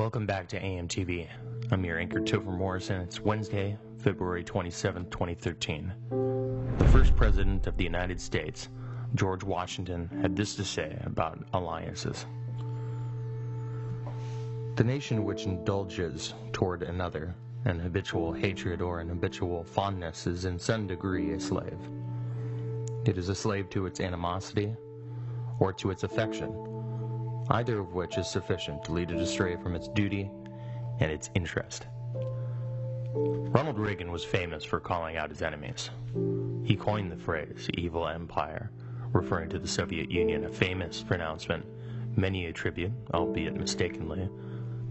Welcome back to AMTV. I'm your anchor, Topher Morris, and it's Wednesday, February 27, 2013. The first president of the United States, George Washington, had this to say about alliances. The nation which indulges toward another an habitual hatred or an habitual fondness is in some degree a slave. It is a slave to its animosity or to its affection, either of which is sufficient to lead it astray from its duty and its interest. Ronald Reagan was famous for calling out his enemies. He coined the phrase evil empire, referring to the Soviet Union, a famous pronouncement many attribute, albeit mistakenly,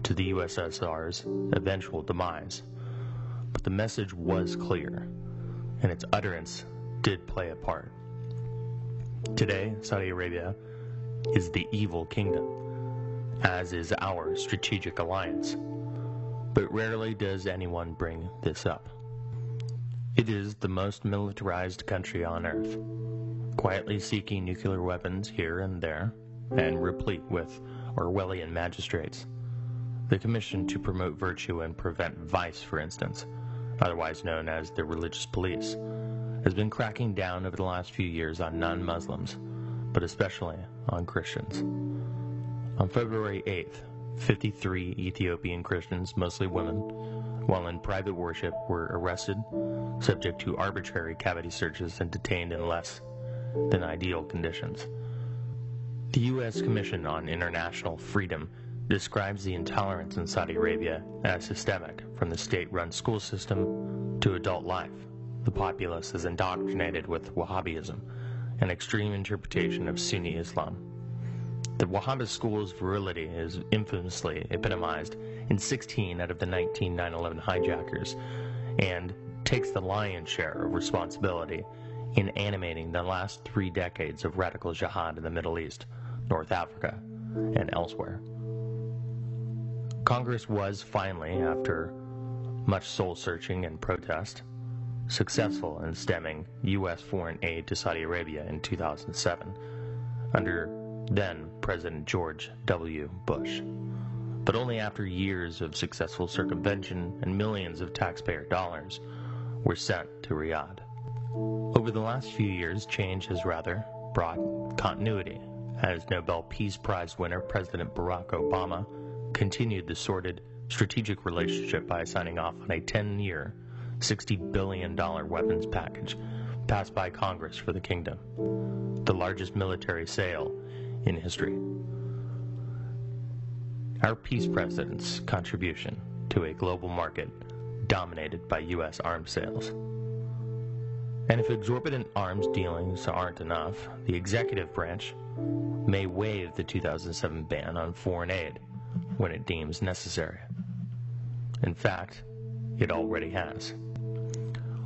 to the USSR's eventual demise. But the message was clear, and its utterance did play a part. Today, Saudi Arabia is the evil kingdom, as is our strategic alliance. But rarely does anyone bring this up. It is the most militarized country on earth, quietly seeking nuclear weapons here and there, and replete with Orwellian magistrates. The Commission to Promote Virtue and Prevent Vice, for instance, otherwise known as the Religious Police, has been cracking down over the last few years on non-Muslims, but especially on Christians. On February 8th, 53 Ethiopian Christians, mostly women, while in private worship, were arrested, subject to arbitrary cavity searches, and detained in less than ideal conditions. The U.S. Commission on International Freedom describes the intolerance in Saudi Arabia as systemic, from the state-run school system to adult life. The populace is indoctrinated with Wahhabism, an extreme interpretation of Sunni Islam. The Wahhabist school's virility is infamously epitomized in 16 out of the 19 9/11 hijackers, and takes the lion's share of responsibility in animating the last 3 decades of radical jihad in the Middle East, North Africa, and elsewhere. Congress was finally, after much soul-searching and protest, successful in stemming U.S. foreign aid to Saudi Arabia in 2007, under then President George W. Bush. But only after years of successful circumvention and millions of taxpayer dollars were sent to Riyadh. Over the last few years, change has rather brought continuity, as Nobel Peace Prize winner President Barack Obama continued the sordid strategic relationship by signing off on a 10-year, $60 billion weapons package passed by Congress for the kingdom, the largest military sale in history. Our peace president's contribution to a global market dominated by U.S. arms sales. And if exorbitant arms dealings aren't enough, the executive branch may waive the 2007 ban on foreign aid when it deems necessary. In fact, it already has.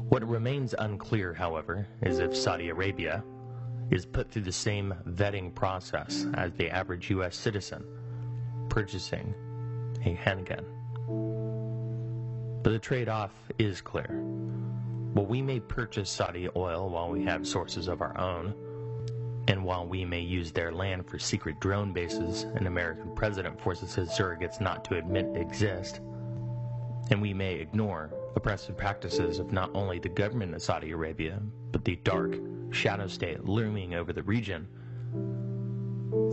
What remains unclear, however, is if Saudi Arabia is put through the same vetting process as the average U.S. citizen purchasing a handgun. But the trade-off is clear. While we may purchase Saudi oil while we have sources of our own, and while we may use their land for secret drone bases an American president forces his surrogates not to admit exist, and we may ignore oppressive practices of not only the government of Saudi Arabia, but the dark shadow state looming over the region,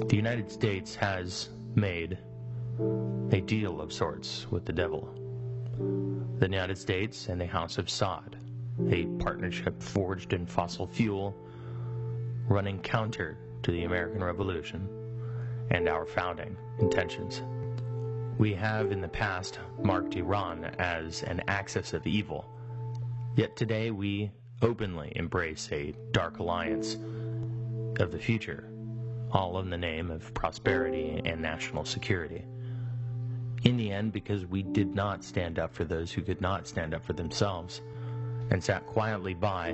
the United States has made a deal of sorts with the devil. The United States and the House of Saud, a partnership forged in fossil fuel, running counter to the American Revolution and our founding intentions. We have in the past marked Iran as an axis of evil, yet today we openly embrace a dark alliance of the future, all in the name of prosperity and national security. In the end, because we did not stand up for those who could not stand up for themselves and sat quietly by,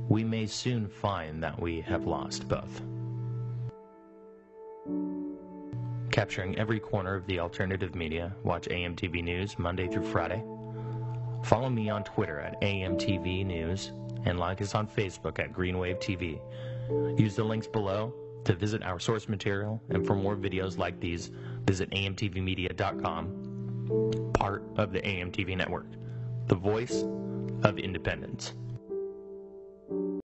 we may soon find that we have lost both. Capturing every corner of the alternative media, watch AMTV News Monday through Friday. Follow me on Twitter at AMTV News, and like us on Facebook at Greenwave TV. Use the links below to visit our source material, and for more videos like these, Visit amtvmedia.com, part of the AMTV network, the voice of independence.